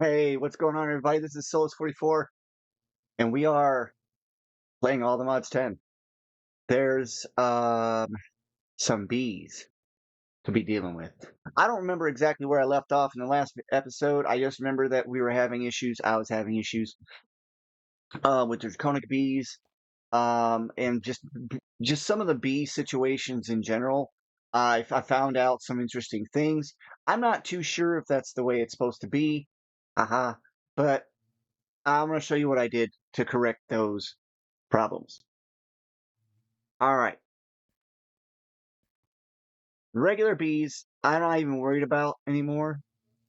Hey, what's going on, everybody? This is Solus44, and we are playing All the Mods 10. There's some bees to be dealing with. I don't remember exactly where I left off in the last episode. I just remember that we were having issues. I was having issues with the draconic bees, and just some of the bee situations in general. I found out some interesting things. I'm not too sure if that's the way it's supposed to be. Haha. But I'm going to show you what I did to correct those problems. All right. Regular bees, I'm not even worried about anymore.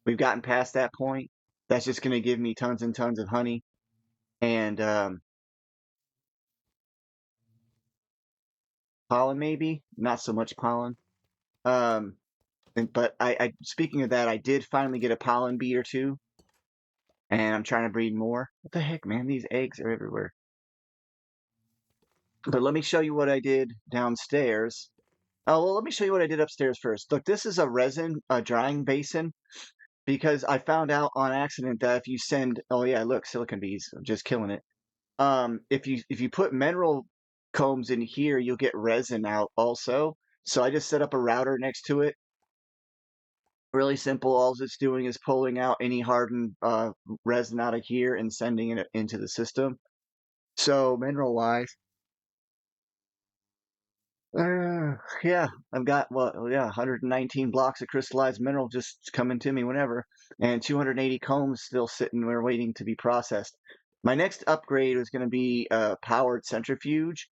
We've gotten past that point. That's just going to give me tons and tons of honey and pollen, maybe. Not so much pollen. Um, but speaking of that, I did finally get a pollen bee or two, and I'm trying to breed more. What the heck, man? These eggs are everywhere. But let me show you what I did downstairs. Oh, well, let me show you what I did upstairs first. Look, this is a drying basin. Because I found out on accident that if you send, oh yeah, look, silicon bees, I'm just killing it. If you put mineral combs in here, you'll get resin out also. So I just set up a router next to it. Really simple. All it's doing is pulling out any hardened resin out of here and sending it into the system. So mineral wise, yeah, I've got 119 blocks of crystallized mineral just coming to me whenever, and 280 combs still sitting there waiting to be processed. My next upgrade is going to be a powered centrifuge,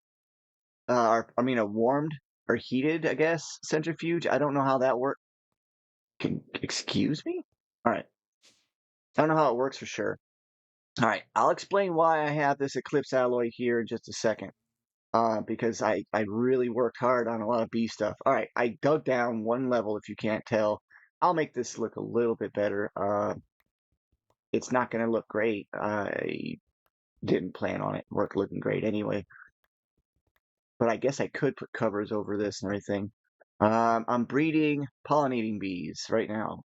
a warmed or heated, I guess, centrifuge. I don't know how that works. Excuse me? All right. I don't know how it works for sure. All right. I'll explain why I have this Eclipse alloy here in just a second. Because I really worked hard on a lot of bee stuff. All right, I dug down one level if you can't tell. I'll make this look a little bit better. It's not going to look great. I didn't plan on it looking great anyway. But I guess I could put covers over this and everything. I'm breeding pollinating bees right now.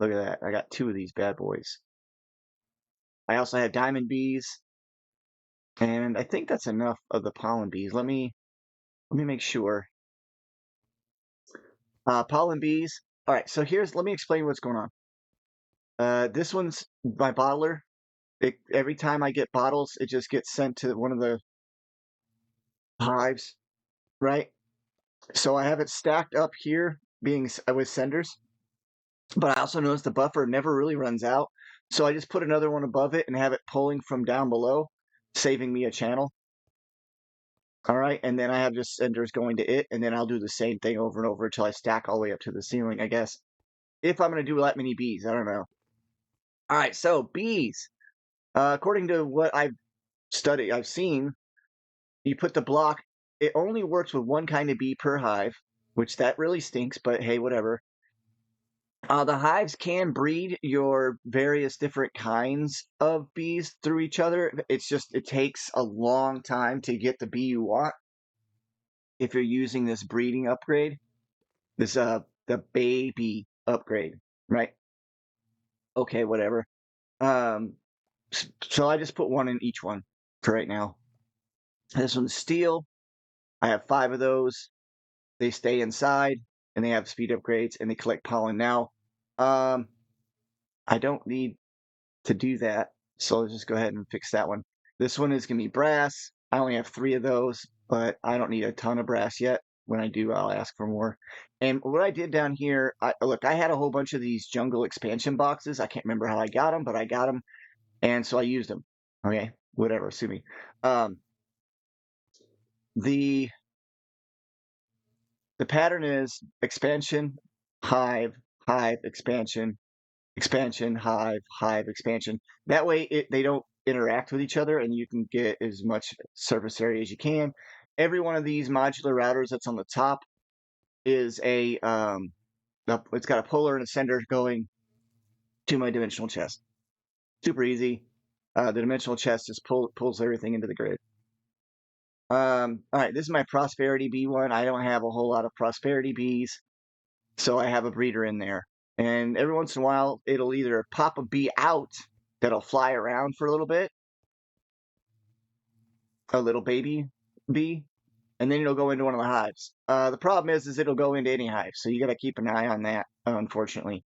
Look at that. I got two of these bad boys. I also have diamond bees. And I think that's enough of the pollen bees. Let me make sure. Pollen bees. All right, so let me explain what's going on. This one's my bottler. Every time I get bottles, it just gets sent to one of the hives, right? So I have it stacked up here, being with senders. But I also notice the buffer never really runs out. So I just put another one above it and have it pulling from down below, saving me a channel. All right, and then I have just senders going to it, and then I'll do the same thing over and over until I stack all the way up to the ceiling, I guess. If I'm going to do that many bees, I don't know. All right, so bees. According to what I've seen, you put the block, it only works with one kind of bee per hive, which that really stinks, but hey, whatever. The hives can breed your various different kinds of bees through each other. It's just, it takes a long time to get the bee you want if you're using this breeding upgrade, the baby upgrade, right? Okay, whatever. Um, so I just put one in each one for right now. This one's steel. I have 5 of those. They stay inside and they have speed upgrades and they collect pollen. Now, I don't need to do that, so let's just go ahead and fix that one. This one is going to be brass. I only have 3 of those, but I don't need a ton of brass yet. When I do, I'll ask for more. And what I did down here, look, I had a whole bunch of these jungle expansion boxes. I can't remember how I got them, but I got them, and so I used them. Okay, whatever, sue me. The pattern is expansion, hive, hive, expansion, expansion, hive, hive, expansion. That way they don't interact with each other and you can get as much surface area as you can. Every one of these modular routers that's on the top is it's got a polar and a sender going to my dimensional chest. Super easy. The dimensional chest just pulls everything into the grid. All right, this is my prosperity bee one. I don't have a whole lot of prosperity bees, so I have a breeder in there. And every once in a while, it'll either pop a bee out that'll fly around for a little bit, a little baby bee, and then it'll go into one of the hives. The problem is it'll go into any hive, so you got to keep an eye on that, unfortunately.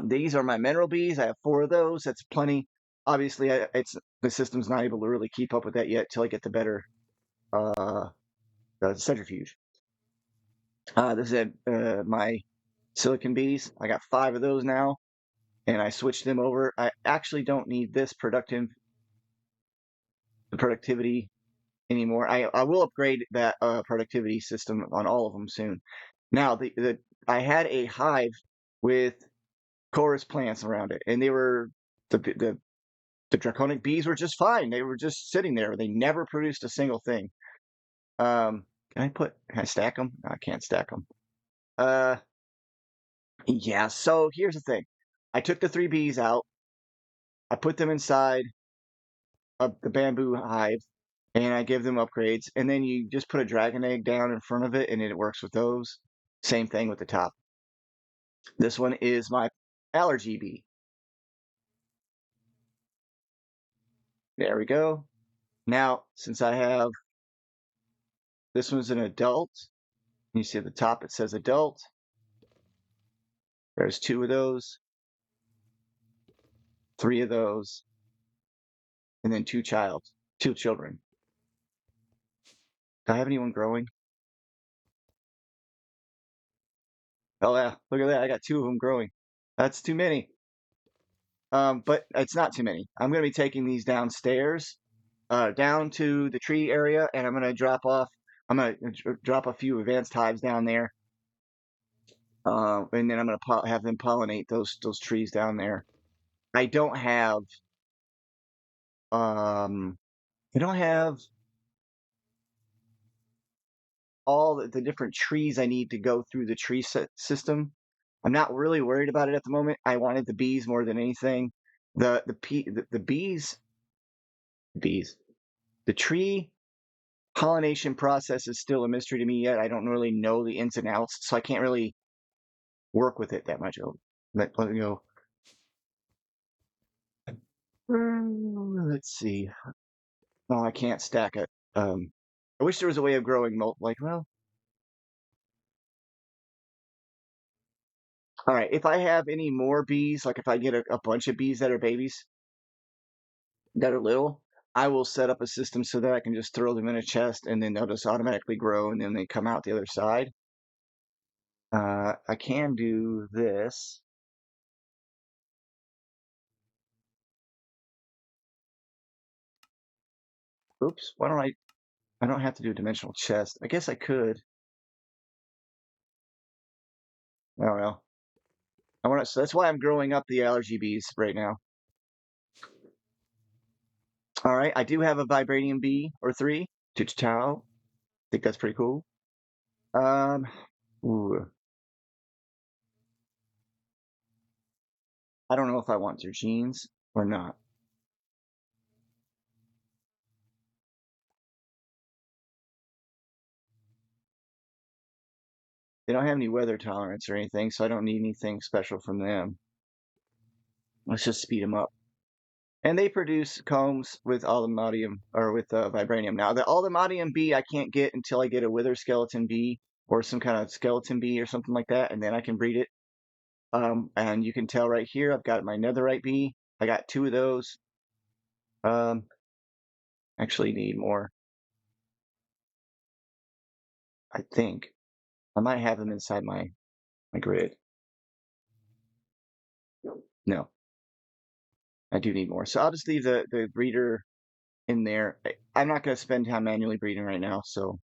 These are my mineral bees. I have 4 of those. That's plenty. Obviously, it's the system's not able to really keep up with that yet till I get the better centrifuge. This is my silicon bees. I got 5 of those now, and I switched them over. I actually don't need this productivity anymore. I will upgrade that productivity system on all of them soon. Now, I had a hive with chorus plants around it, and they were the draconic bees were just fine. They were just sitting there. They never produced a single thing. Can I stack them? No, I can't stack them. Yeah, so here's the thing. I took the 3 bees out. I put them inside of the bamboo hive, and I give them upgrades. And then you just put a dragon egg down in front of it, and it works with those. Same thing with the top. This one is my allergy bee. There we go. Now, since I have this one's an adult, you see at the top it says adult. There's 2 of those, 3 of those, and then 2 children. Do I have anyone growing? Oh yeah, look at that. I got 2 of them growing. That's too many. But it's not too many. I'm going to be taking these downstairs, down to the tree area, and I'm going to drop a few advanced hives down there. And then I'm going to have them pollinate those trees down there. I don't have all the different trees I need to go through the tree system. I'm not really worried about it at the moment. I wanted the bees more than anything. The bees, the tree pollination process is still a mystery to me yet. I don't really know the ins and outs, so I can't really work with it that much. Let me go. Let's see. No, I can't stack it. I wish there was a way of growing well. All right, if I have any more bees, like if I get a bunch of bees that are babies, that are little, I will set up a system so that I can just throw them in a chest and then they'll just automatically grow and then they come out the other side. I can do this. Oops, why don't I don't have to do a dimensional chest. I guess I could. Oh well. So that's why I'm growing up the allergy bees right now. All right, I do have a vibranium bee or 3. Chichitao. I think that's pretty cool. Ooh. I don't know if I want their genes or not. They don't have any weather tolerance or anything, so I don't need anything special from them. Let's just speed them up. And they produce combs with aluminium or with vibranium. Now, the aluminium bee I can't get until I get a wither skeleton bee or some kind of skeleton bee or something like that, and then I can breed it. And you can tell right here, I've got my netherite bee. I got 2 of those. Actually need more. I think I might have them inside my grid. No, I do need more. So I'll just leave the breeder in there. I'm not going to spend time manually breeding right now, so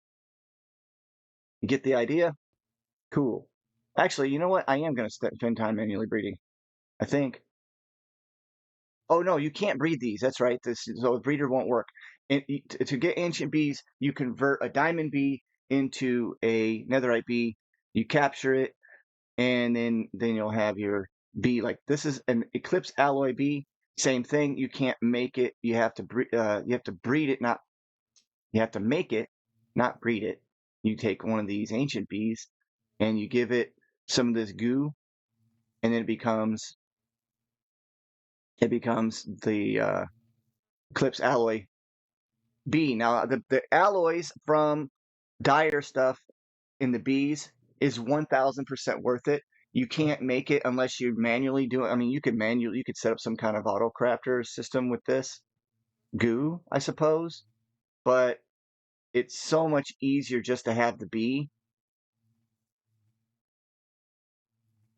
you get the idea? Cool. Actually, you know what? I am going to spend time manually breeding. I think. Oh no, you can't breed these. That's right. So a breeder won't work. And to get ancient bees, you convert a diamond bee into a netherite bee. You capture it, and then you'll have your bee. Like this is an eclipse alloy bee. Same thing. You can't make it. You have to breed. You have to breed it. Not. You have to make it, not breed it. You take one of these ancient bees, and you give it some of this goo, and then it becomes the Eclipse Alloy B. Now the alloys from Dire stuff in the Bs is 1000% worth it. You can't make it unless you manually do it. I mean, you could set up some kind of auto crafter system with this goo, I suppose, but it's so much easier just to have the B.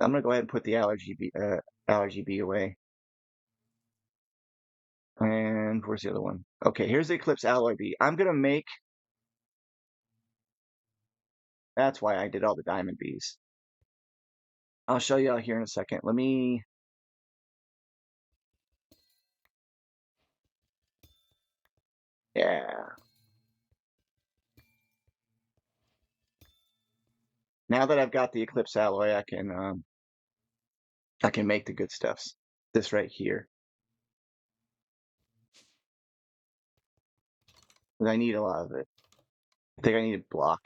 I'm gonna go ahead and put the allergy B away. And where's the other one? Okay, here's the Eclipse Alloy B. I'm gonna make. That's why I did all the diamond Bs. I'll show you out here in a second. Let me. Yeah. Now that I've got the Eclipse Alloy, I can make the good stuffs. This right here. I need a lot of it. I think I need a block.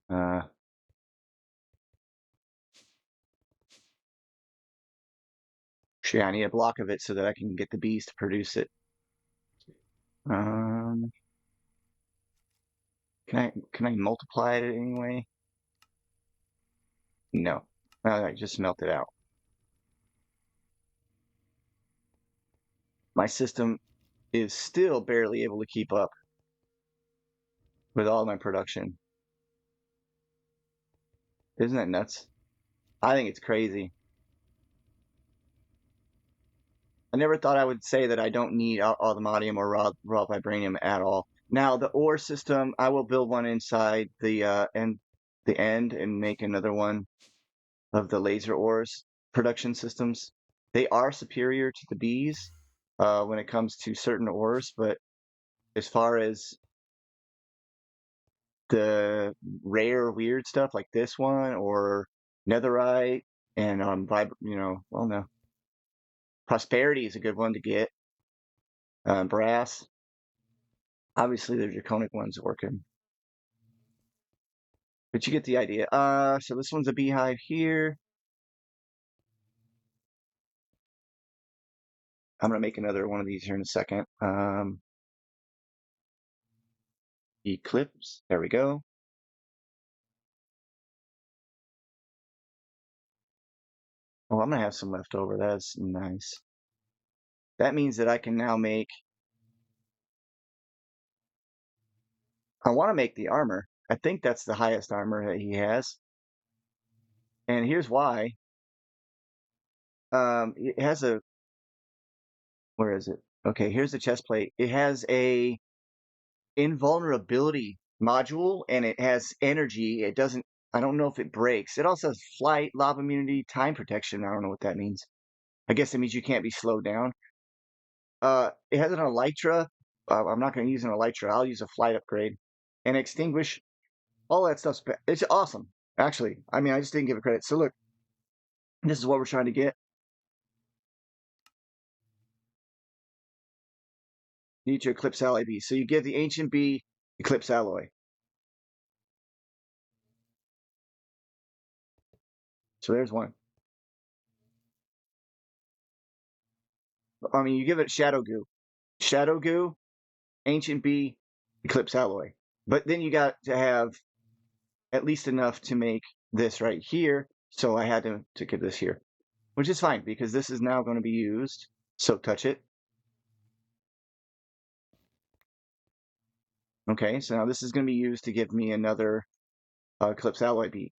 Uh, I need a block of it so that I can get the bees to produce it. Um, can I multiply it anyway? No. I just melt it out. My system is still barely able to keep up with all my production. Isn't that nuts? I think it's crazy. I never thought I would say that I don't need Automatium or raw vibranium at all. Now the ore system, I will build one inside the end and make another one of the laser ores production systems. They are superior to the bees when it comes to certain ores, but as far as the rare weird stuff like this one or netherite and well, no, prosperity is a good one to get. Brass, obviously the draconic one's working, but you get the idea. So this one's a beehive here. I'm gonna make another one of these here in a second. Eclipse, there we go. Oh, I'm gonna have some left over. That's nice. That means that I can now make. I want to make the armor. I think that's the highest armor that he has, and here's why. It has a. Where is it? Okay, here's the chest plate. It has a invulnerability module, and it has energy. It doesn't. I don't know if it breaks. It also has flight, lava immunity, time protection. I don't know what that means. I guess it means you can't be slowed down. It has an elytra. I'm not going to use an elytra. I'll use a flight upgrade and extinguish. All that stuff's. It's awesome, actually. I mean, I just didn't give it credit. So look, this is what we're trying to get. You need your Eclipse Alloy B. So you give the Ancient B Eclipse Alloy. So there's one. I mean, you give it Shadow Goo. Shadow Goo, Ancient B, Eclipse Alloy. But then you got to have at least enough to make this right here. So I had to get this here, which is fine because this is now going to be used. So touch it. Okay, so now this is going to be used to give me another Eclipse Alloy beat.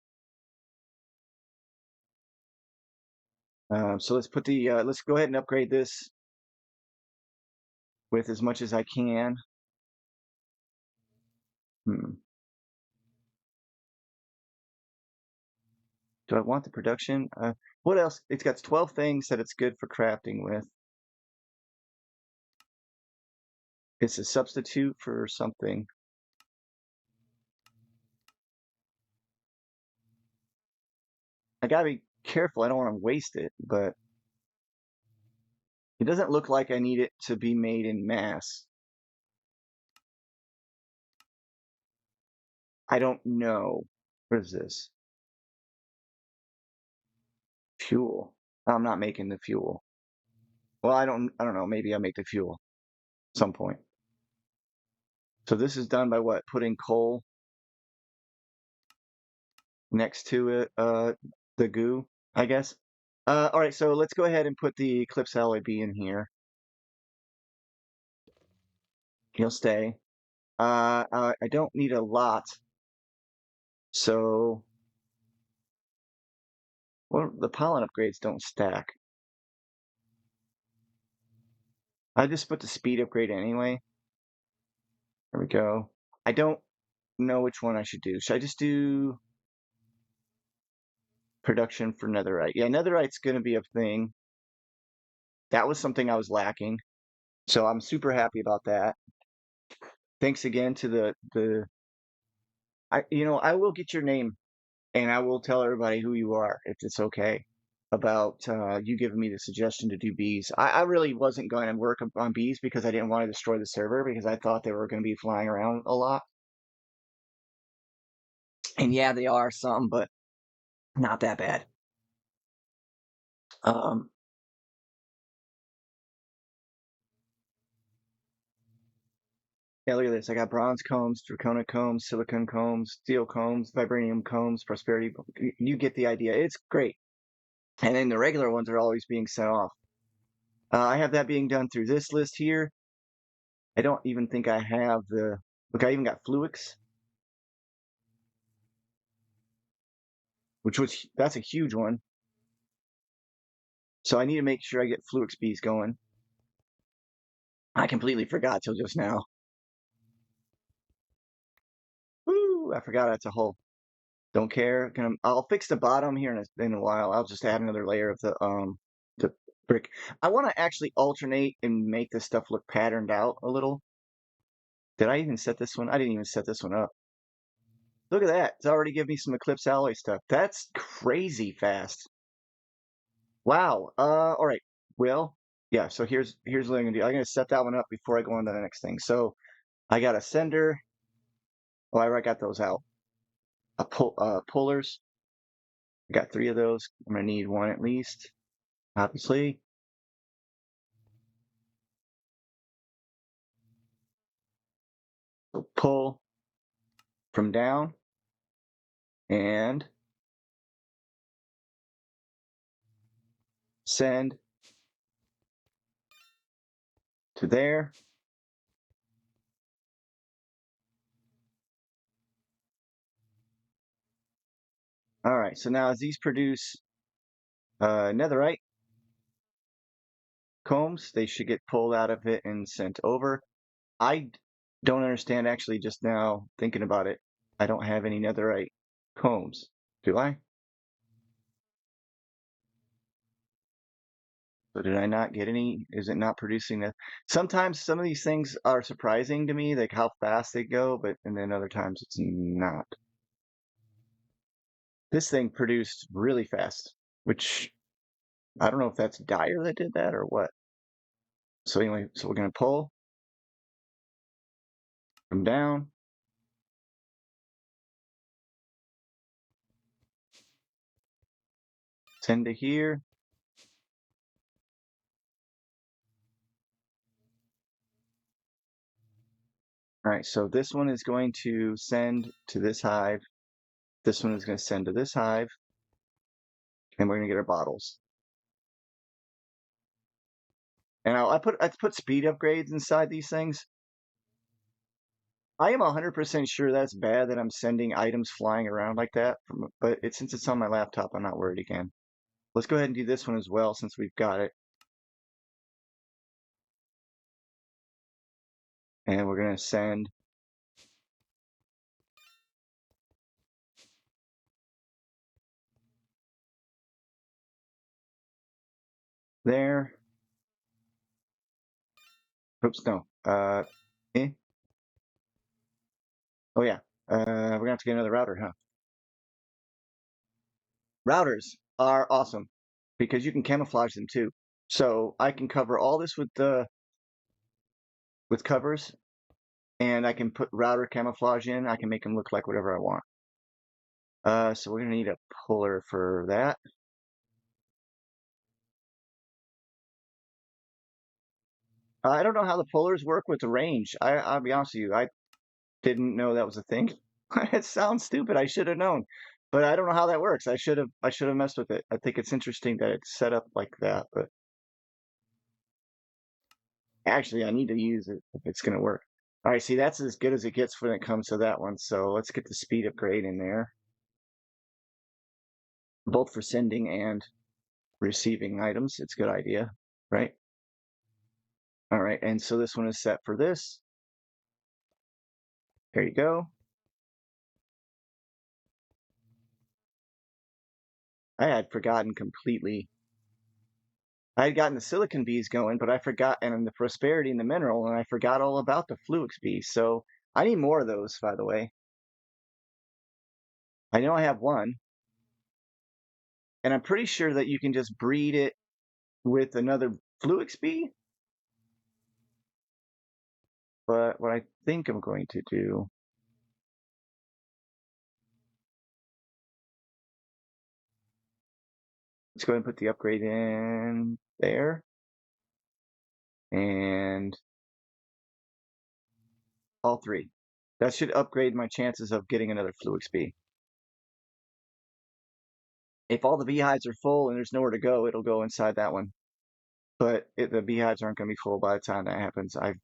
So let's put the let's go ahead and upgrade this with as much as I can. Do I want the production? What else? It's got 12 things that it's good for crafting with. It's a substitute for something. I gotta be careful. I don't want to waste it, but it doesn't look like I need it to be made in mass. I don't know. What is this? Fuel. I'm not making the fuel. Well, I don't know. Maybe I make the fuel at some point. So this is done by what? Putting coal next to it, the goo, I guess. All right, so let's go ahead and put the Eclipse Alloy B in here. He'll stay. I don't need a lot. So, well, the pollen upgrades don't stack. I just put the speed upgrade anyway. There we go. I don't know which one I should do. Should I just do production for netherite? Yeah, netherite's going to be a thing. That was something I was lacking. So I'm super happy about that. Thanks again to I will get your name and I will tell everybody who you are if it's okay about you giving me the suggestion to do bees. I really wasn't going to work on bees because I didn't want to destroy the server because I thought they were going to be flying around a lot. And yeah, they are some, but not that bad. Um, yeah, look at this. I got bronze combs, draconic combs, silicon combs, steel combs, vibranium combs, prosperity. You get the idea. It's great. And then the regular ones are always being sent off. I have that being done through this list here. I don't even think I have the, look, I even got Fluix, that's a huge one. So I need to make sure I get Fluix bees going. I completely forgot till just now. Woo, I forgot that's a hole. Don't care. I'll fix the bottom here in a while. I'll just add another layer of the brick. I want to actually alternate and make this stuff look patterned out a little. Did I even set this one? I didn't even set this one up. Look at that. It's already giving me some Eclipse Alloy stuff. That's crazy fast. Wow. All right. Well, yeah, so here's what I'm gonna do. I'm gonna set that one up before I go on to the next thing. So I got a sender. Oh, I already got those out. Pullers. I got 3 of those. I'm gonna need 1 at least, obviously. So pull from down and send to there. All right, so now as these produce netherite combs, they should get pulled out of it and sent over. I don't understand actually just now thinking about it. I don't have any netherite combs, do I? So did I not get any? Is it not producing that? Sometimes some of these things are surprising to me, like how fast they go, and then other times it's not. This thing produced really fast, which I don't know if that's Dire that did that or what. So anyway, so we're gonna pull from down. Send to here. All right, so this one is going to send to this hive. This one is going to send to this hive. And we're going to get our bottles. And I put speed upgrades inside these things. I am 100% sure that's bad that I'm sending items flying around like that. But since it's on my laptop, I'm not worried again. Let's go ahead and do this one as well since we've got it. And we're going to send there. Oops, no. Eh. Oh yeah. We're gonna have to get another router, huh? Routers are awesome because you can camouflage them too. So I can cover all this with covers, and I can put router camouflage in. I can make them look like whatever I want. So we're gonna need a puller for that. I don't know how the polars work with the range. I'll be honest with you. I didn't know that was a thing. It sounds stupid. I should have known, but I don't know how that works. I should have messed with it. I think it's interesting that it's set up like that, but actually I need to use it if it's going to work. All right, see, that's as good as it gets when it comes to that one. So let's get the speed upgrade in there, both for sending and receiving items. It's a good idea, right? All right, and so this one is set for this. There you go. I had forgotten completely. I had gotten the silicon bees going, but I forgot, and the prosperity and the mineral, and I forgot all about the fluix bees. So I need more of those, by the way. I know I have one, and I'm pretty sure that you can just breed it with another fluix bee. But what I think I'm going to do, let's go ahead and put the upgrade in there, and all three. That should upgrade my chances of getting another fluix bee. If all the beehives are full and there's nowhere to go, it'll go inside that one. But the beehives aren't going to be full by the time that happens. I'm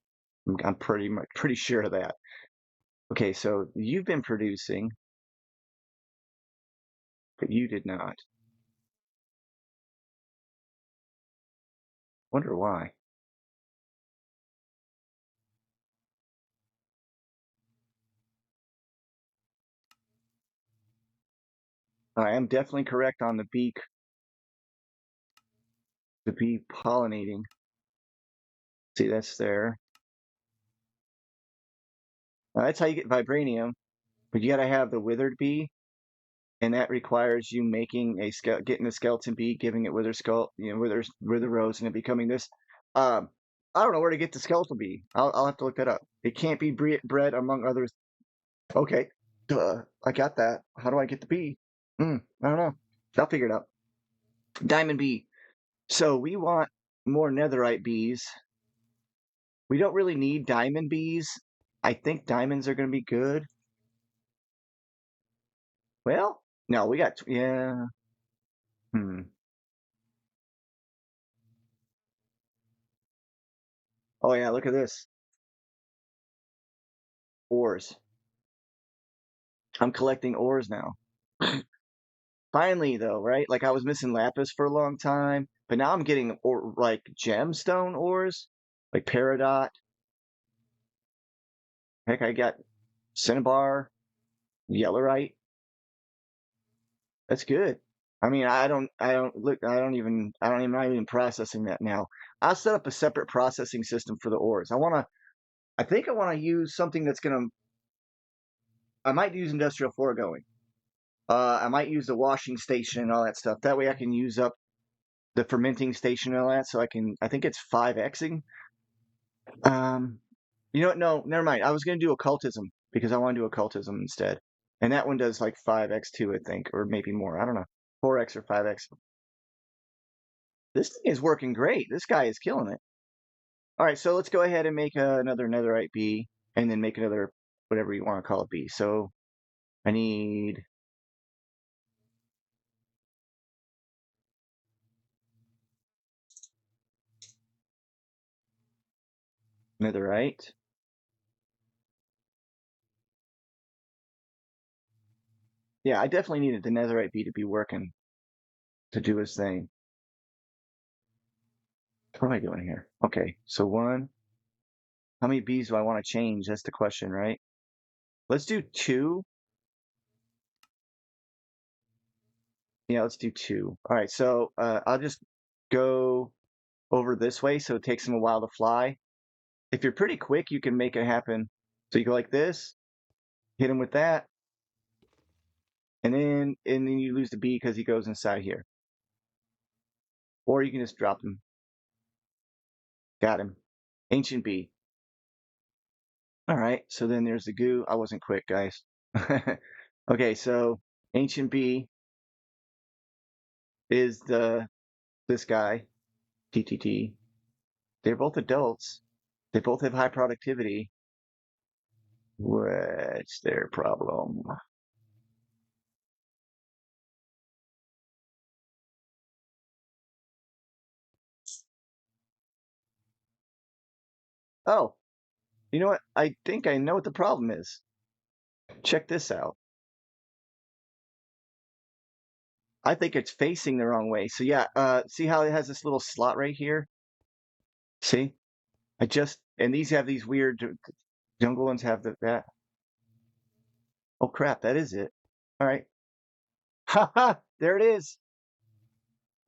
pretty sure of that. Okay, so you've been producing, but you did not. Wonder why. I am definitely correct on the bee pollinating. See, that's there. That's how you get vibranium, but you got to have the withered bee, and that requires you making getting a skeleton bee, giving it wither skull, wither rose, and it becoming this. Um, I don't know where to get the skeletal bee. I'll have to look that up. It can't be bred among others. Okay, duh, I got that. How do I get the bee? I don't know. I'll figure it out. Diamond bee. So we want more netherite bees. We don't really need diamond bees. I think diamonds are going to be good. Well, no, we got, yeah. Hmm. Oh, yeah, look at this. Ores. I'm collecting ores now. Finally, though, right? Like I was missing lapis for a long time, but now I'm getting like gemstone ores, like peridot. Heck, I got cinnabar, yellorite. That's good. I mean, I'm not even processing that now. I'll set up a separate processing system for the ores. I think I want to use something I might use industrial foregoing. I might use the washing station and all that stuff. That way I can use up the fermenting station and all that. So I think it's 5xing. Um, you know what? No, never mind. I was going to do occultism because I want to do occultism instead. And that one does like 5x2, I think, or maybe more. I don't know. 4x or 5x. This thing is working great. This guy is killing it. All right, so let's go ahead and make another netherite bee and then make another, whatever you want to call it, bee. So I need netherite. Yeah, I definitely needed the netherite bee to be working to do his thing. What am I doing here? Okay, so one. How many bees do I want to change? That's the question, right? Let's do two. Yeah, let's do two. All right, so I'll just go over this way so it takes them a while to fly. If you're pretty quick, you can make it happen. So you go like this, hit him with that, and then you lose the bee because he goes inside here. Or you can just drop him. Got him. Ancient bee. All right, so then there's the goo. I wasn't quick, guys. Okay, so ancient bee is this guy, TTT. They're both adults. They both have high productivity. What's their problem? Oh, you know what? I think I know what the problem is. Check this out. I think it's facing the wrong way. So yeah, see how it has this little slot right here? See? And these have these weird jungle ones have that. Oh crap, that is it. All right. Haha, there it is.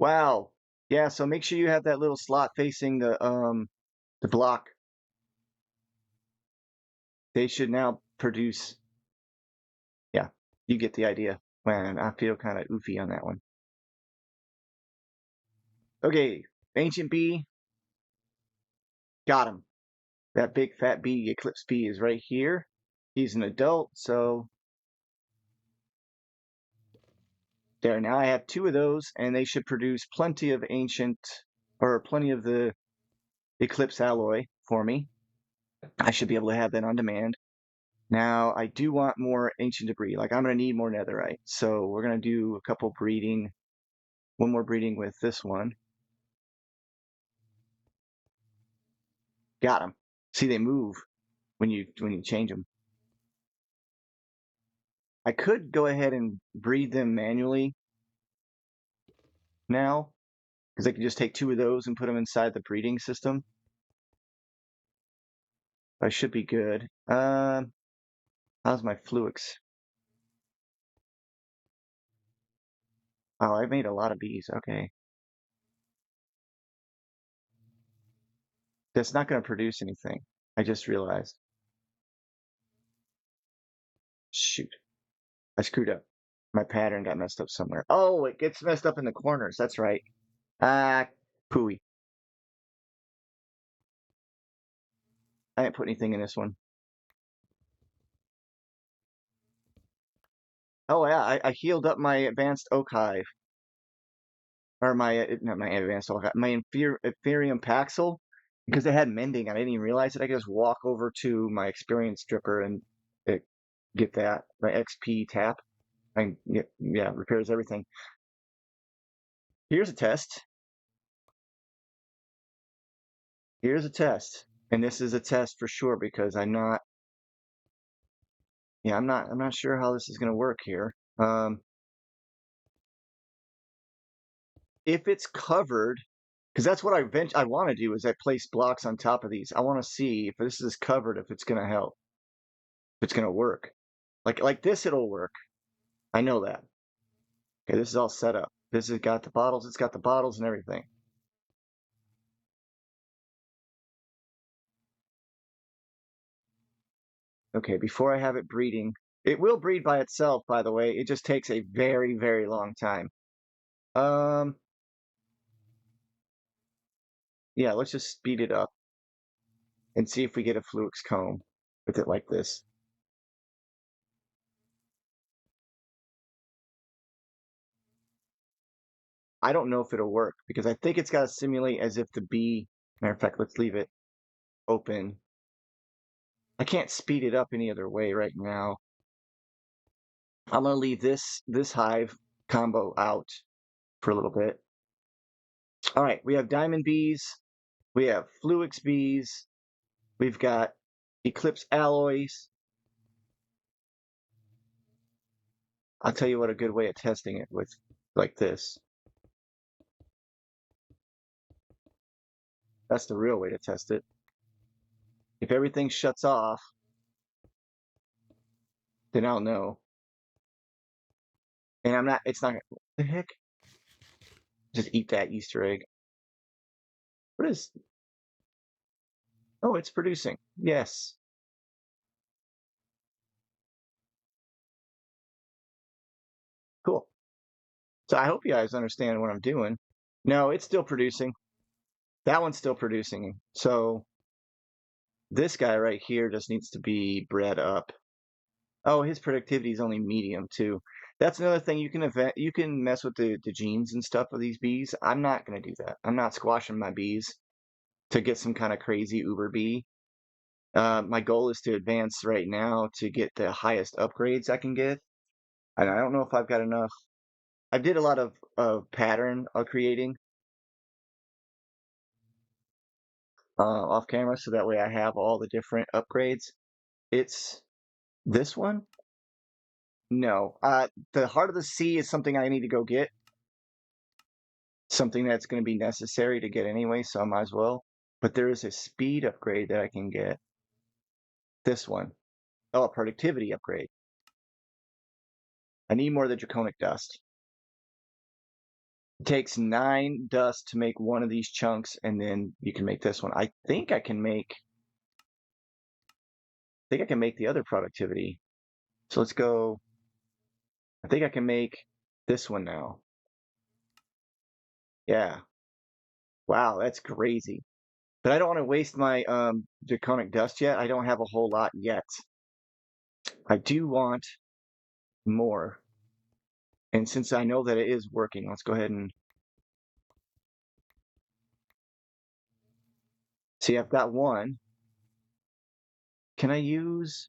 Wow. Yeah, so make sure you have that little slot facing the block. They should now produce. Yeah, you get the idea. Man, I feel kind of oofy on that one. Okay, Ancient Bee, got him. That big fat bee, Eclipse Bee, is right here. He's an adult, so there. Now I have two of those, and they should produce plenty of ancient, or plenty of the Eclipse alloy for me. I should be able to have that on demand. Now, I do want more ancient debris. Like, I'm going to need more netherite. So we're going to do a couple breeding, one more breeding with this one. Got them. See, they move when you change them. I could go ahead and breed them manually now, because I could just take two of those and put them inside the breeding system. I should be good. How's my Fluix? Oh, I made a lot of bees. Okay. That's not going to produce anything. I just realized. Shoot. I screwed up. My pattern got messed up somewhere. Oh, it gets messed up in the corners. That's right. Ah, pooey. I didn't put anything in this one. Oh yeah, I healed up my advanced oak hive. Or my, not my advanced oak hive, my Ethereum Paxel. Because it had mending, I didn't even realize it. I could just walk over to my experience stripper and get that. My XP tap. And yeah, repairs everything. Here's a test. Here's a test. And this is a test for sure because I'm not sure how this is going to work here. If it's covered, because that's what I want to do is I place blocks on top of these. I want to see if this is covered, if it's going to help, if it's going to work. Like this, it'll work. I know that. Okay, this is all set up. This has got the bottles. It's got the bottles and everything. Okay, before I have it breeding, it will breed by itself, by the way. It just takes a very, very long time. Um, yeah, let's just speed it up and see if we get a Fluix comb with it like this. I don't know if it'll work because I think it's got to simulate as if the bee, matter of fact, let's leave it open. I can't speed it up any other way right now. I'm gonna leave this hive combo out for a little bit. All right, we have diamond bees, we have Fluix bees, we've got Eclipse alloys. I'll tell you what a good way of testing it with like this. That's the real way to test it. If everything shuts off, then I'll know. And it's not, what the heck? Just eat that Easter egg. What is, oh, it's producing. Yes. Cool. So I hope you guys understand what I'm doing. No, it's still producing. That one's still producing. So this guy right here just needs to be bred up. Oh, his productivity is only medium too. That's another thing you can mess with the genes and stuff of these bees. I'm not gonna do that. I'm not squashing my bees to get some kind of crazy uber bee. My goal is to advance right now to get the highest upgrades I can get. And I don't know if I've got enough. I did a lot of pattern creating off camera, so that way I have all the different upgrades. It's this one? No. The Heart of the Sea is something I need to go get. Something that's going to be necessary to get anyway, so I might as well. But there is a speed upgrade that I can get. This one. Oh, a productivity upgrade. I need more of the Draconic Dust. It takes 9 dust to make one of these chunks, and then you can make this one. I think I can make the other productivity. So let's go. I think I can make this one now. Yeah. Wow, that's crazy. But I don't want to waste my Draconic Dust yet. I don't have a whole lot yet. I do want more. And since I know that it is working, let's go ahead and see. I've got one. Can I use,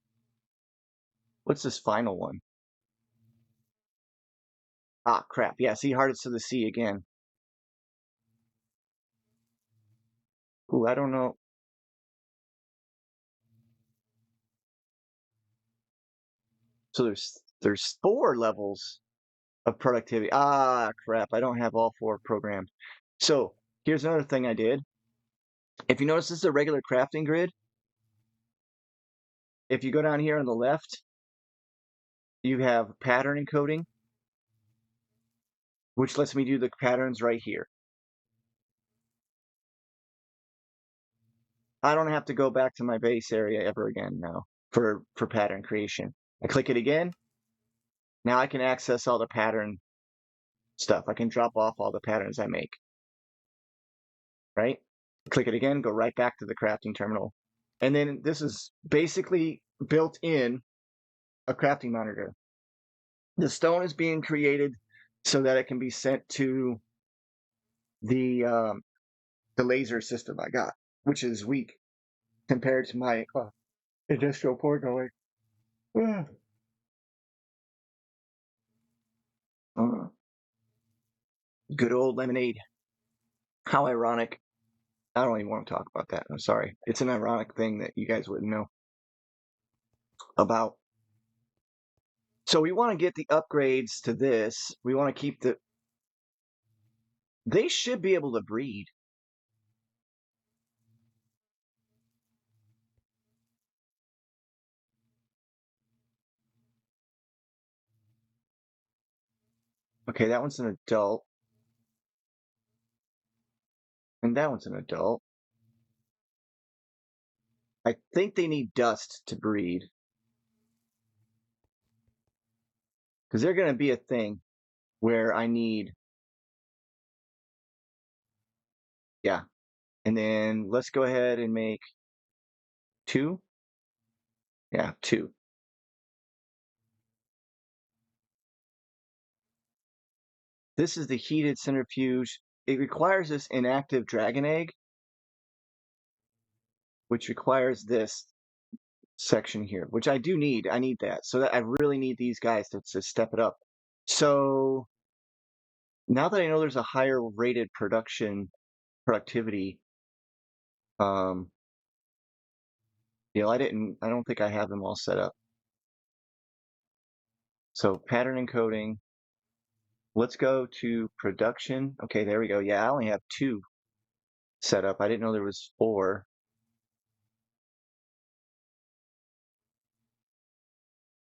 what's this final one? Ah, crap. Yeah, see, Hardest of the Sea again. Ooh, I don't know. So there's 4 levels of productivity. Ah, crap. I don't have all 4 programmed. So here's another thing I did. If you notice, this is a regular crafting grid. If you go down here on the left, you have pattern encoding, which lets me do the patterns right here. I don't have to go back to my base area ever again now for pattern creation. I click it again. Now I can access all the pattern stuff. I can drop off all the patterns I make. Right? Click it again, go right back to the crafting terminal. And then this is basically built in a crafting monitor. The stone is being created so that it can be sent to the laser system I got, which is weak compared to my industrial port going. Good old lemonade. How ironic. I don't even want to talk about that. I'm sorry. It's an ironic thing that you guys wouldn't know about. So we want to get the upgrades to this. We want to keep the. They should be able to breed. Okay, that one's an adult. And that one's an adult. I think they need dust to breed. Because they're going to be a thing where I need. Yeah. And then let's go ahead and make 2. Yeah, 2. This is the heated centrifuge. It requires this inactive dragon egg, which requires this section here, which I do need. I need that. So that I really need these guys to step it up. So now that I know there's a higher rated productivity, I don't think I have them all set up. So pattern encoding, let's go to production. Okay, there we go. Yeah, I only have 2 set up. I didn't know there was 4.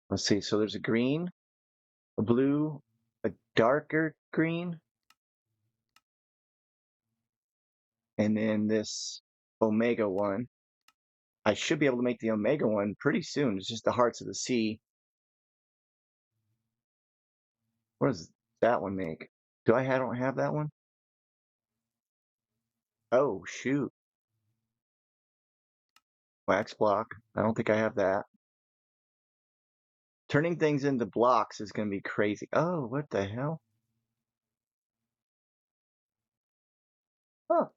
Let's see. So there's a green, a blue, a darker green, and then this Omega one. I should be able to make the Omega one pretty soon. It's just the Hearts of the Sea. What does that one make? I don't have that one? Oh, shoot. Wax block. I don't think I have that. Turning things into blocks is going to be crazy. Oh, what the hell? Oh,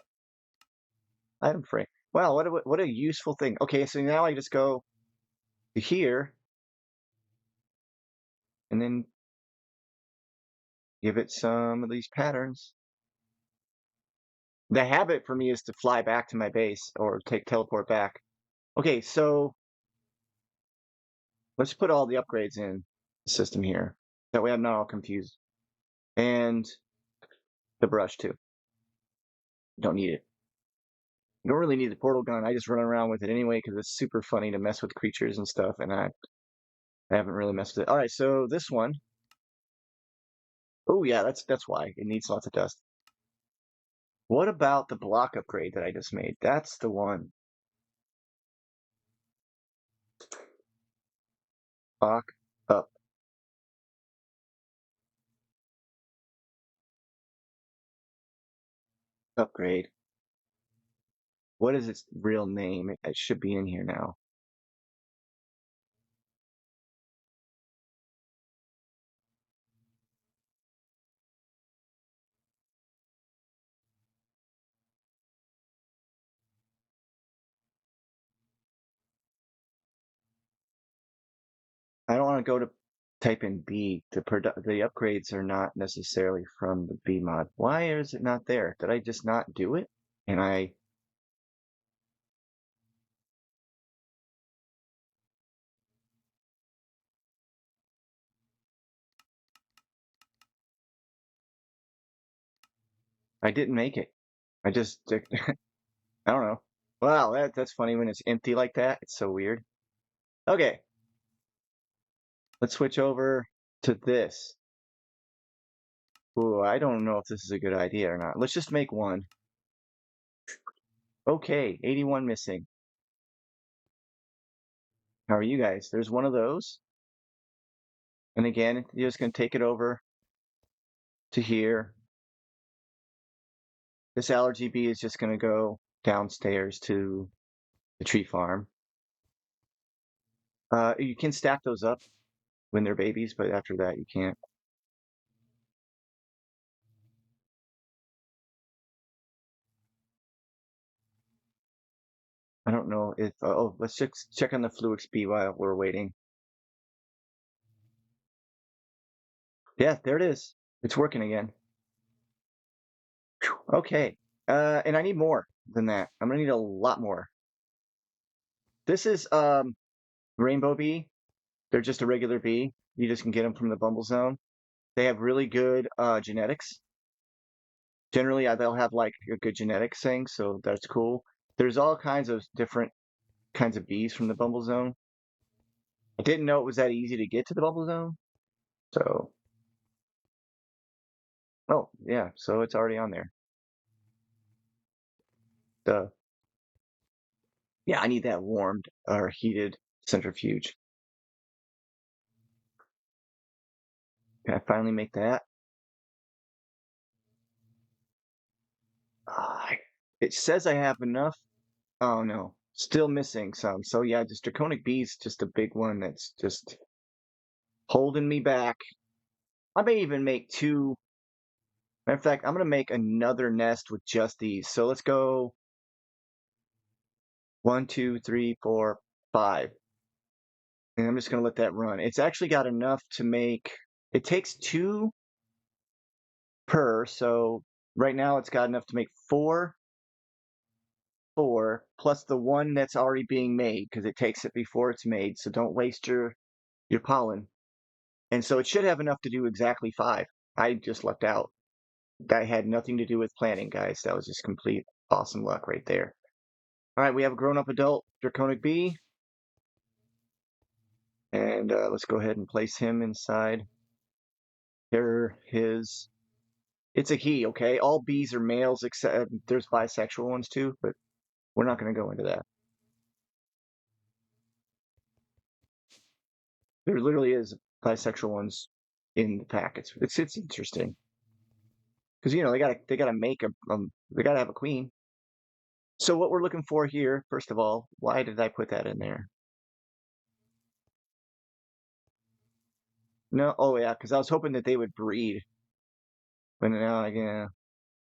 item frame. Wow, what a useful thing. Okay, so now I just go to here and then give it some of these patterns. The habit for me is to fly back to my base or teleport back. Okay, so let's put all the upgrades in the system here. That way I'm not all confused. And the brush too. Don't need it. You don't really need the portal gun. I just run around with it anyway because it's super funny to mess with creatures and stuff, and I haven't really messed with it. All right, so this one. Oh yeah, that's why. It needs lots of dust. What about the block upgrade that I just made? That's the one. Block up. Upgrade. What is its real name? It should be in here now. I don't want to go to type in B. The upgrades are not necessarily from the B mod. Why is it not there? Did I just not do it? And I didn't make it. I just I don't know. Wow, that's funny when it's empty like that. It's so weird. Okay, let's switch over to this. Ooh, I don't know if this is a good idea or not. Let's just make one. Okay, 81 missing. How are you guys? There's one of those. And again, you're just going to take it over to here. This allergy bee is just going to go downstairs to the tree farm. You can stack those up when they're babies, but after that you can't. I don't know if, oh, let's check on the Fluix bee while we're waiting. Yeah, there it is. It's working again. Phew, okay. And I need more than that. I'm gonna need a lot more. This is rainbow bee. They're just a regular bee. You just can get them from the Bumble Zone. They have really good genetics. Generally, they'll have like a good genetics thing, so that's cool. There's all kinds of different kinds of bees from the Bumble Zone. I didn't know it was that easy to get to the Bumble Zone. So, oh yeah, so it's already on there. Duh. Yeah, I need that warmed or heated centrifuge. Can I finally make that? Ah, it says I have enough. Oh no, still missing some. So yeah, just Draconic Bee's just a big one that's just holding me back. I may even make two. Matter of fact, I'm gonna make another nest with just these. So let's go 1, 2, 3, 4, 5. And I'm just gonna let that run. It's actually got enough to make, it takes two per, so right now it's got enough to make four plus the one that's already being made because it takes it before it's made. So don't waste your pollen. And so it should have enough to do exactly 5. I just lucked out. That had nothing to do with planning, guys. That was just complete awesome luck right there. All right, we have a grown-up adult Draconic Bee. And let's go ahead and place him inside. Here, it's a he, okay? All bees are males except there's bisexual ones too, but we're not going to go into that. There literally is bisexual ones in the pack. It's interesting because they gotta make they gotta have a queen. So what we're looking for here, first of all, why did I put that in there? No, oh yeah, because I was hoping that they would breed, but now yeah.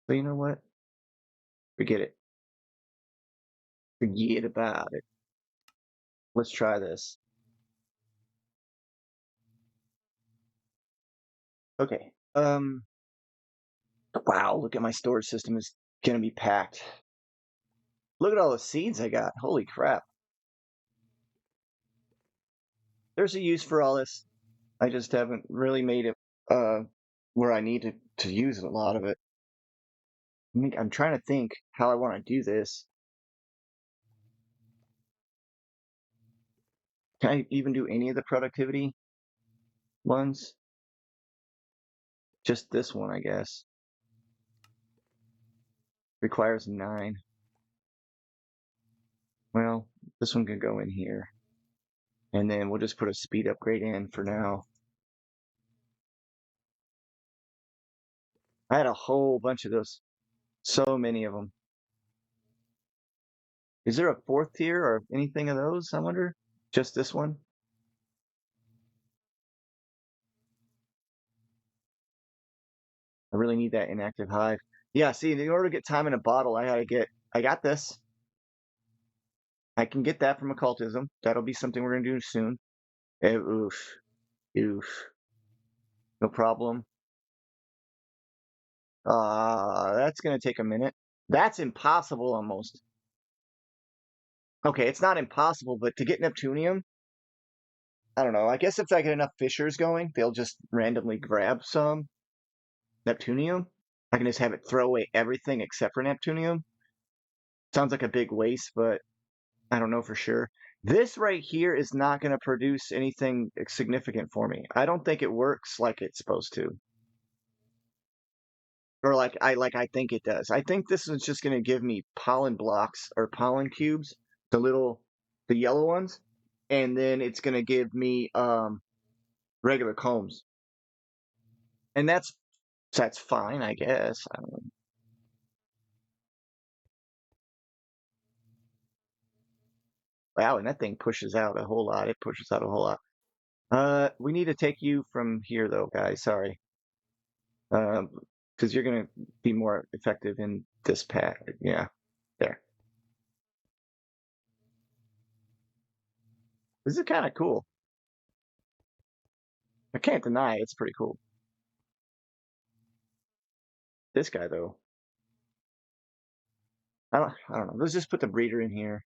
But you know what? Forget it. Forget about it. Let's try this. Okay. Wow, look at my storage system is gonna be packed. Look at all the seeds I got. Holy crap. There's a use for all this. I just haven't really made it uh where I need to use a lot of it. I'm trying to think how I want to do this. Can I even do any of the productivity ones? Just this one, I guess. Requires 9. Well, this one can go in here. And then we'll just put a speed upgrade in for now. I had a whole bunch of those. So many of them. Is there a 4th tier or anything of those, I wonder? Just this one? I really need that inactive hive. Yeah, see, in order to get time in a bottle, I got this. I can get that from occultism. That'll be something we're gonna do soon. Oof, oof, no problem. That's gonna take a minute. That's impossible almost. Okay, it's not impossible, but to get Neptunium, I don't know. I guess if I get enough fishers going, they'll just randomly grab some Neptunium. I can just have it throw away everything except for Neptunium. Sounds like a big waste, but I don't know for sure. This right here is not going to produce anything significant for me. I don't think it works like it's supposed to. Or like I think it does. I think this is just going to give me pollen blocks or pollen cubes, the yellow ones, and then it's going to give me regular combs. And that's fine, I guess. I don't know. Wow, and that thing pushes out a whole lot. It pushes out a whole lot. We need to take you from here though, guys. Sorry. Because you're gonna be more effective in this pack. Yeah, there. This is kind of cool. I can't deny it's pretty cool. This guy though, I don't know. Let's just put the breeder in here.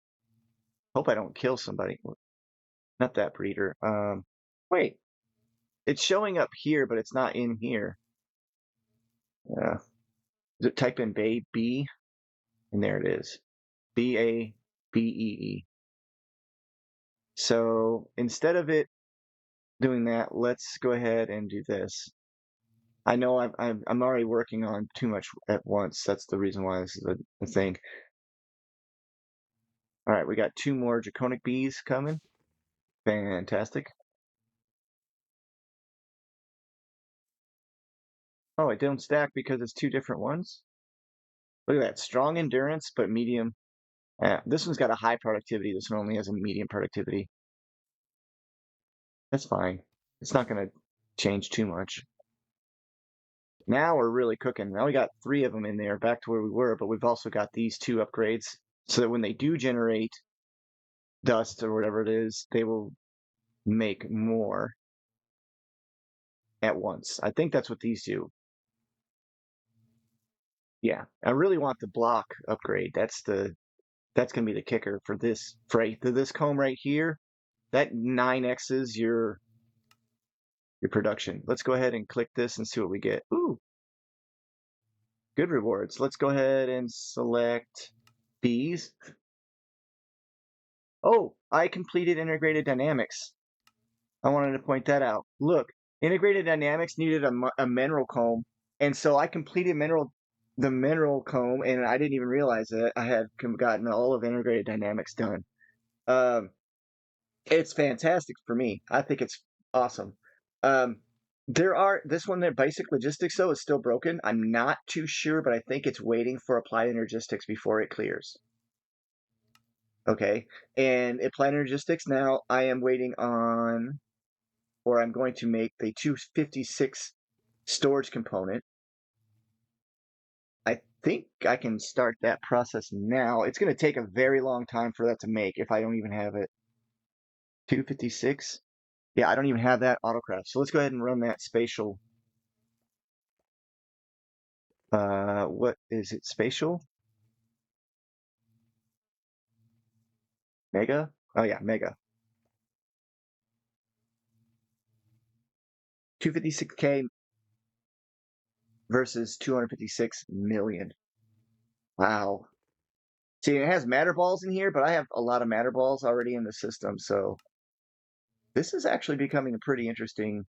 Hope I don't kill somebody. Not that breeder. Wait, it's showing up here, but it's not in here. Yeah. Type in Bay B, and there it is. BABEE. So instead of it doing that, let's go ahead and do this. I know I'm already working on too much at once. That's the reason why this is a thing. All right, we got 2 more draconic bees coming. Fantastic. Oh, it don't stack because it's 2 different ones. Look at that, strong endurance, but medium. Yeah, this one's got a high productivity. This one only has a medium productivity. That's fine. It's not going to change too much. Now we're really cooking. Now we got 3 of them in there, back to where we were, but we've also got these 2 upgrades so that when they do generate dust or whatever it is, they will make more at once. I think that's what these do. Yeah, I really want the block upgrade. That's gonna be the kicker for this comb right here. That 9x's your production. Let's go ahead and click this and see what we get. Ooh, good rewards. Let's go ahead and select these. Oh, I completed integrated dynamics. I wanted to point that out. Look, integrated dynamics needed a mineral comb, and so I completed the mineral comb, and I didn't even realize that I had gotten all of integrated dynamics done. Um, it's fantastic for me. I think it's awesome. Um, this one there, basic logistics though is still broken. I'm not too sure, but I think it's waiting for applied energistics before it clears. Okay, and applied energistics now I am waiting on, or I'm going to make the 256 storage component. I think I can start that process now. It's going to take a very long time for that to make if I don't even have it. 256. Yeah, I don't even have that autocraft. So let's go ahead and run that spatial. What is it? Spatial? Mega? Oh yeah, mega. 256K versus 256 million. Wow. See, it has matter balls in here, but I have a lot of matter balls already in the system, so this is actually becoming a pretty interesting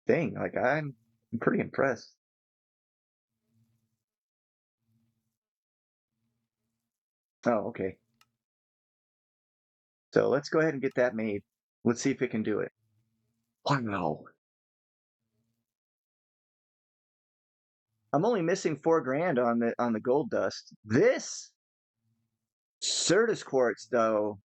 thing. Like I'm pretty impressed. Oh, okay. So let's go ahead and get that made. Let's see if it can do it. Wow. I'm only missing 4 grand on the gold dust. This Certus quartz, though,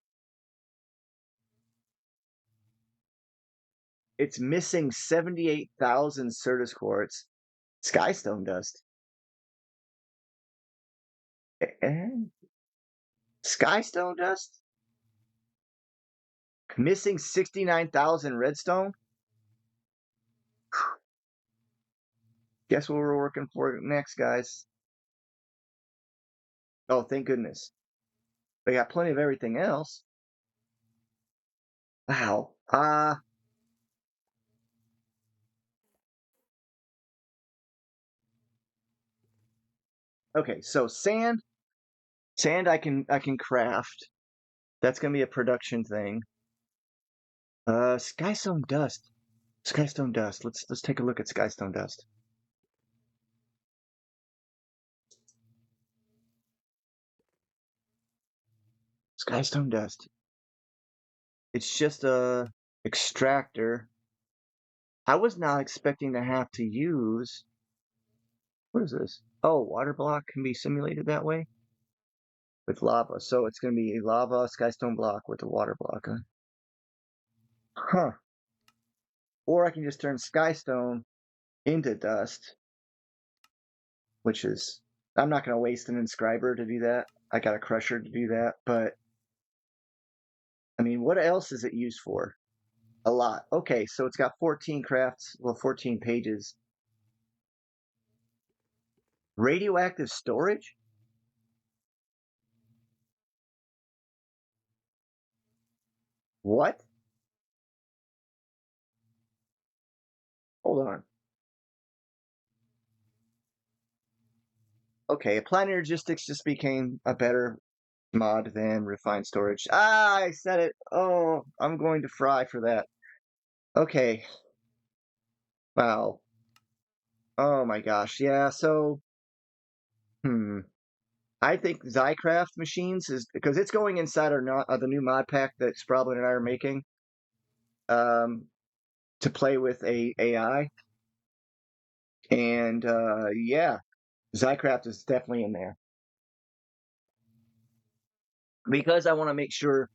it's missing 78,000 Certus quartz. Skystone dust. And Skystone dust? Missing 69,000 redstone? Guess what we're working for next, guys? Oh, thank goodness. They got plenty of everything else. Wow. Okay, so sand I can craft. That's gonna be a production thing. Skystone dust. Skystone dust. Let's take a look at Skystone dust. Skystone dust. It's just a extractor. I was not expecting to have to use. What is this? Oh, water block can be simulated that way with lava. So it's going to be a lava skystone block with a water block. Huh. Or I can just turn skystone into dust, which is I'm not going to waste an inscriber to do that. I got a crusher to do that, but I mean, what else is it used for? A lot. Okay, so it's got 14 crafts, well, 14 pages. Radioactive storage? What? Hold on. Okay, Applied Energistics just became a better mod than Refined Storage. Ah, I said it. Oh, I'm going to fry for that. Okay. Wow. Oh my gosh. Yeah, so, I think Zycraft machines is because it's going inside the new mod pack that Sproblin and I are making um, to play with a AI. And yeah, Zycraft is definitely in there because I want to make sure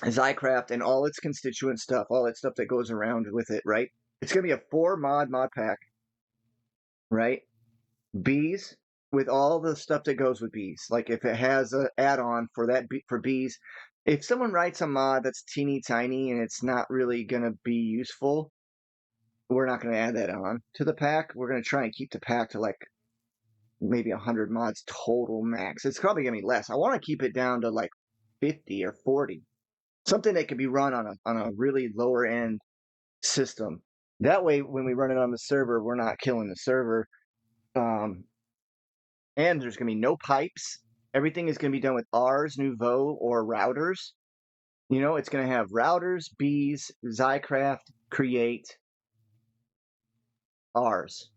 Zycraft and all its constituent stuff, all that stuff that goes around with it, right? It's gonna be a 4 mod pack, right? Bees with all the stuff that goes with bees. Like if it has an add-on for for bees, if someone writes a mod that's teeny tiny and it's not really gonna be useful, we're not gonna add that on to the pack. We're gonna try and keep the pack to like maybe 100 mods total max. It's probably gonna be less. I want to keep it down to like 50 or 40, something that can be run on a really lower end system. That way, when we run it on the server, we're not killing the server. Um, and there's going to be no pipes. Everything is going to be done with Ars Nouveau or routers. You know, it's going to have routers, bees, Zycraft, create, Ars.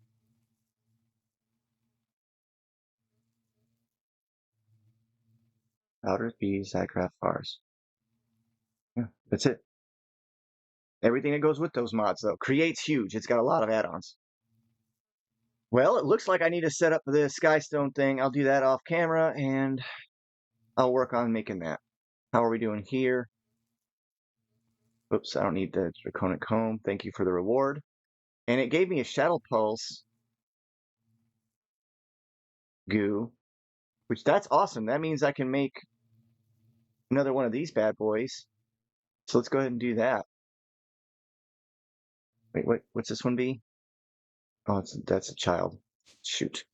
Routers, bees, Zycraft, Ars. Yeah, that's it. Everything that goes with those mods, though. Create's huge. It's got a lot of add-ons. Well, it looks like I need to set up the Skystone thing. I'll do that off camera, and I'll work on making that. How are we doing here? Oops, I don't need the Draconic Comb. Thank you for the reward. And it gave me a Shadow Pulse. goo, which that's awesome. That means I can make another one of these bad boys. So let's go ahead and do that. Wait, what's this one be? Oh, that's a child. Shoot.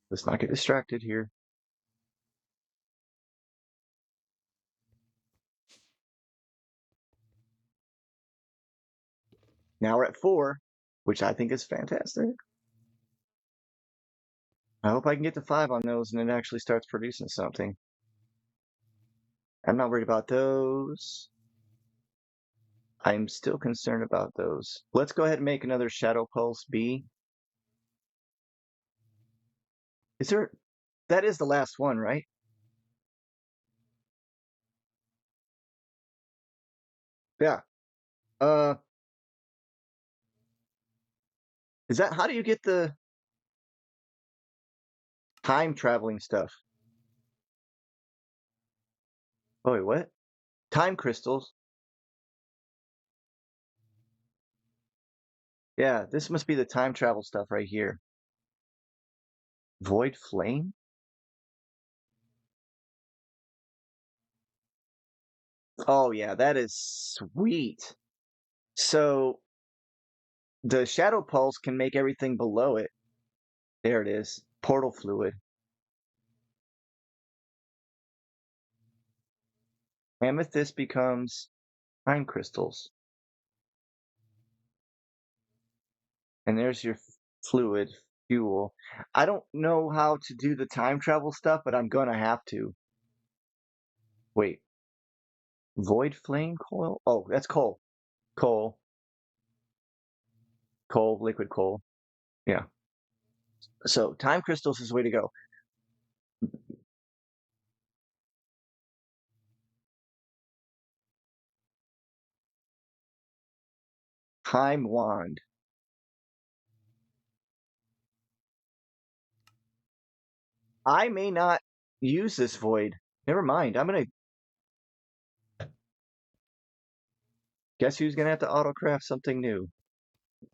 Let's not get distracted here. Now we're at 4, which I think is fantastic. I hope I can get to 5 on those and it actually starts producing something. I'm not worried about those. I'm still concerned about those. Let's go ahead and make another Shadow Pulse B. Is there... That is the last one, right? Yeah. Uh, is that... How do you get the time traveling stuff? Oh, wait, what? Time crystals? Yeah, this must be the time travel stuff right here. Void Flame? Oh, yeah, that is sweet. So the Shadow Pulse can make everything below it. There it is. Portal Fluid. Amethyst becomes Time Crystals. And there's your fluid fuel. I don't know how to do the time travel stuff, but I'm gonna have to. Wait. Void Flame Coil? Oh, that's coal. Coal. Coal, liquid coal. Yeah. So time crystals is the way to go. Time wand. I may not use this void. Never mind. I'm gonna guess who's gonna have to autocraft something new.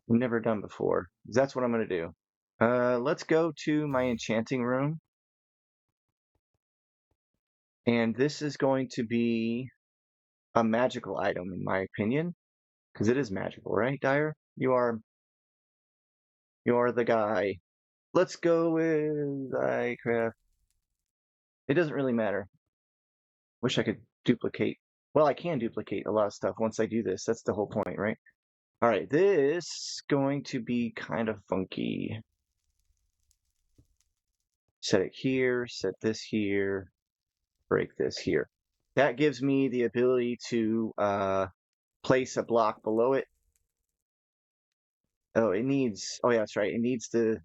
Never done before. That's what I'm gonna do. Let's go to my enchanting room. And this is going to be a magical item, in my opinion. Because it is magical, right, Dyer? You're the guy. Let's go with iCraft. It doesn't really matter. Wish I could duplicate. Well, I can duplicate a lot of stuff once I do this. That's the whole point, right? All right, this is going to be kind of funky. Set it here, set this here, break this here. That gives me the ability to place a block below it. Oh, it needs, oh yeah, that's right. It needs to,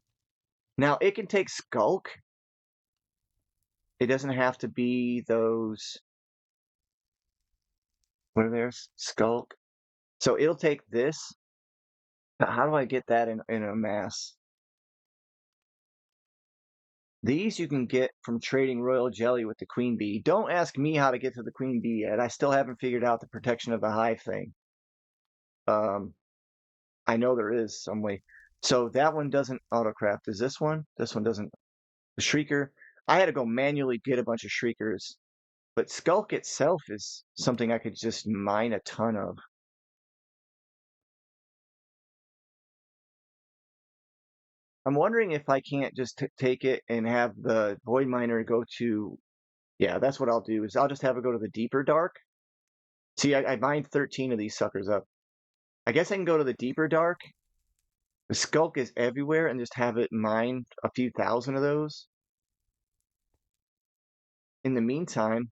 now it can take Skulk. It doesn't have to be those, what are theirs? Skulk. So it'll take this. How do I get that in a mass? These you can get from trading royal jelly with the queen bee. Don't ask me how to get to the queen bee yet. I still haven't figured out the protection of the hive thing. I know there is some way. So that one doesn't autocraft. Is this one? This one doesn't. The Shrieker. I had to go manually get a bunch of Shriekers. But Skulk itself is something I could just mine a ton of. I'm wondering if I can't just take it and have the Void Miner go to... Yeah, that's what I'll do, is I'll just have it go to the Deeper Dark. See, I mined 13 of these suckers up. I guess I can go to the Deeper Dark. The Skulk is everywhere and just have it mine a few thousand of those. In the meantime,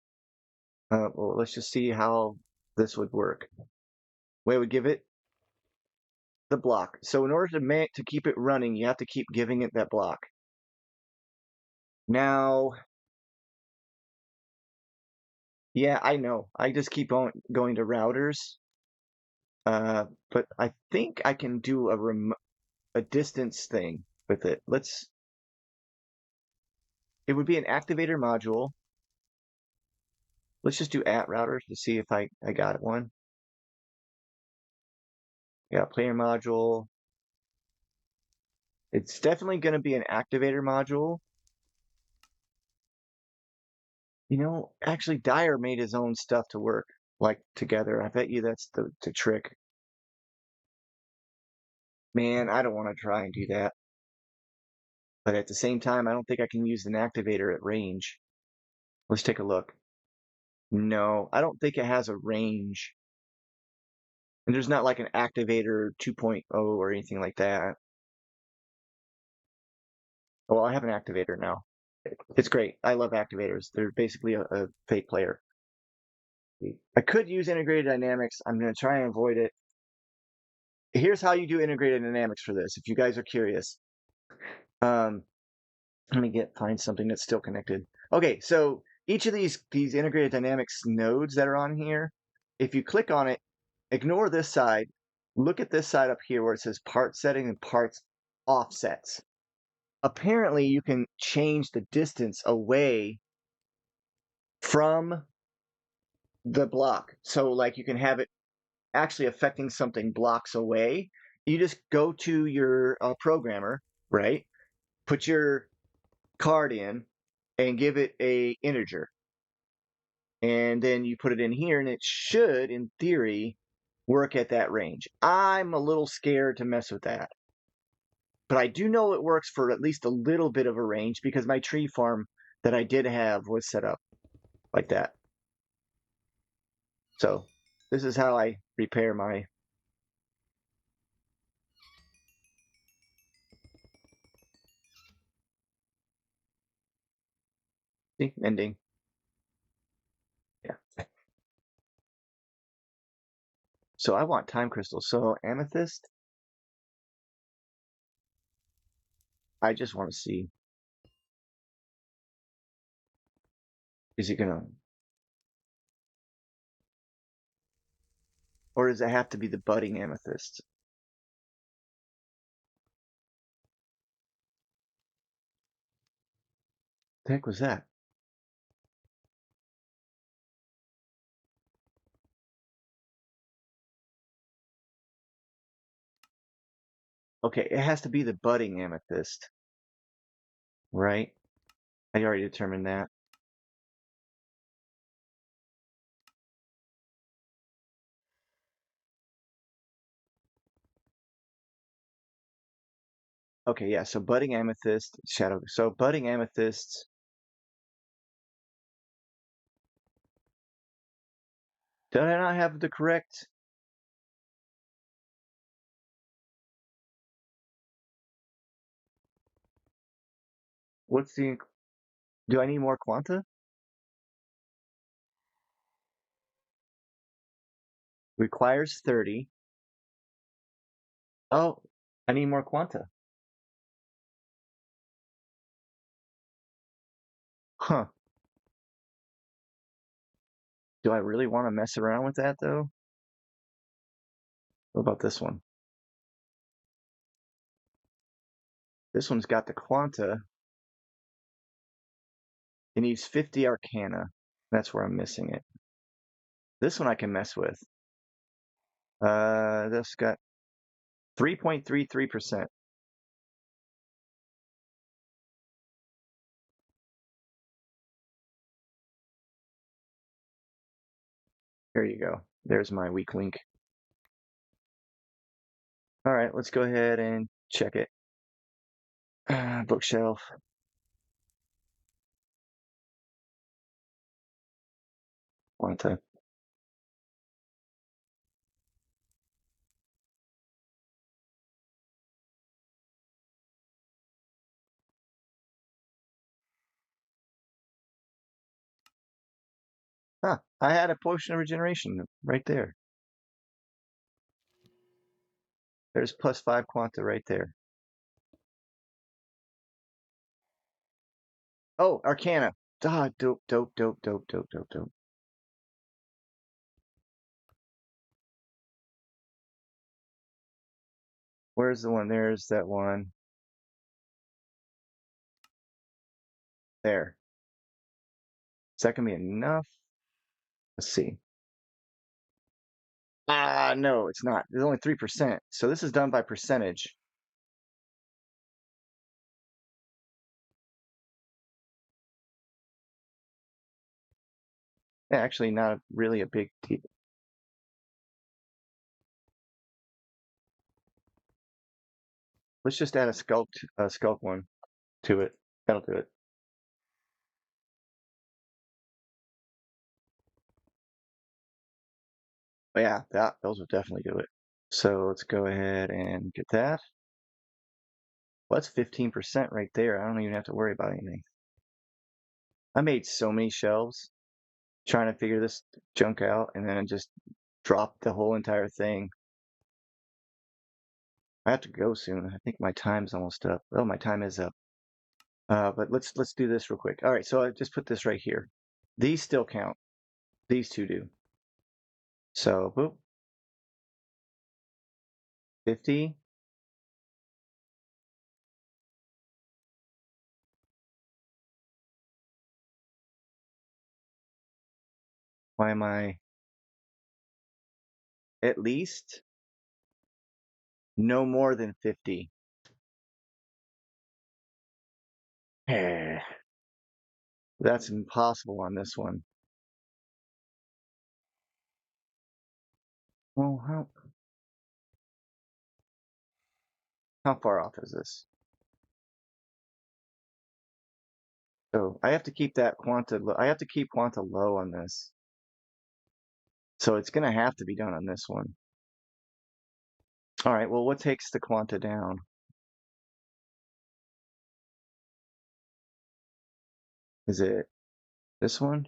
well, let's just see how this would work. We would give it the block. So in order to keep it running, you have to keep giving it that block. Now, yeah, I know. I just keep on going to routers. But I think I can do a distance thing with it. It would be an activator module. Let's just do @routers to see if I got one. Yeah, player module. It's definitely going to be an activator module. You know, actually, Dyer made his own stuff to work like together. I bet you that's the trick. Man, I don't want to try and do that. But at the same time, I don't think I can use an activator at range. Let's take a look. No, I don't think it has a range. And there's not like an activator 2.0 or anything like that. Well, I have an activator now. It's great. I love activators. They're basically a fake player. I could use integrated dynamics. I'm going to try and avoid it. Here's how you do integrated dynamics for this, if you guys are curious. Let me find something that's still connected. Okay, so each of these integrated dynamics nodes that are on here, if you click on it, ignore this side, look at this side up here where it says part setting and parts offsets. Apparently, you can change the distance away from the block. So like you can have it actually affecting something blocks away. You just go to your programmer, right? Put your card in and give it a integer. And then you put it in here and it should, in theory, work at that range. I'm a little scared to mess with that. But I do know it works for at least a little bit of a range because my tree farm that I did have was set up like that. So this is how I repair my... See, ending. Yeah. So I want time crystals. So amethyst, I just want to see. Is he gonna... Or does it have to be the budding amethyst? The heck was that? Okay, it has to be the budding amethyst, right? I already determined that. Okay, yeah, so budding amethyst, shadow. So budding amethyst. Did I not have the correct? What's the... Do I need more quanta? Requires 30. Oh, I need more quanta. Huh. Do I really want to mess around with that though? What about this one? This one's got the quanta. It needs 50 arcana. That's where I'm missing it. This one I can mess with. This got 3.33%. There you go. There's my weak link. All right, let's go ahead and check it. Bookshelf. Quanta. Huh, I had a potion of regeneration right there. There's +5 quanta right there. Oh, arcana. Ah, dope, dope, dope, dope, dope, dope, dope. Where's the one? There's that one. There. Is that gonna be enough? Let's see. Ah, no, it's not. There's only 3%. So this is done by percentage. Actually, not really a big deal. Let's just add a skulk one to it. That'll do it. But yeah, those will definitely do it. So let's go ahead and get that. Well, that's 15% right there. I don't even have to worry about anything. I made so many shelves trying to figure this junk out, and then I just dropped the whole entire thing. I have to go soon. I think my time's almost up. Oh, my time is up. But let's do this real quick. All right, so I just put this right here. These still count. These two do. So, boop, 50. Why am I at least no more than 50? That's impossible on this one. Well, how far off is this? So I have to keep that quanta low. I have to keep quanta low on this. So it's gonna have to be done on this one. All right, well, what takes the quanta down? Is it this one?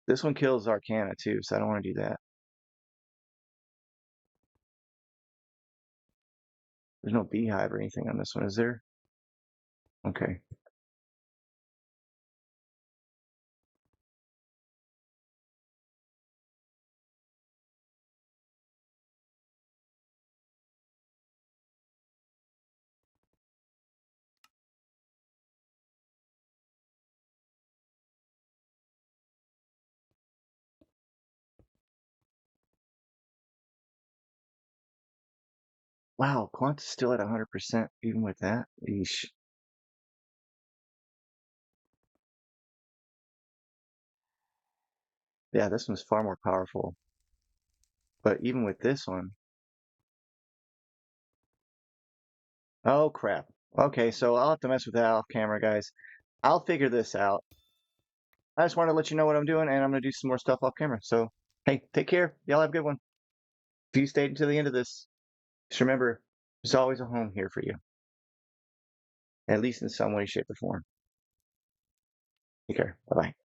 This one kills Arcana too, so I don't want to do that. There's no beehive or anything on this one, is there? Okay. Wow, quanta's still at 100% even with that. Eesh. Yeah, this one's far more powerful. But even with this one, oh crap. Okay, so I'll have to mess with that off camera, guys. I'll figure this out. I just wanted to let you know what I'm doing, and I'm gonna do some more stuff off camera. So, hey, take care. Y'all have a good one. If you stayed until the end of this, just remember, there's always a home here for you, at least in some way, shape, or form. Take care. Bye bye.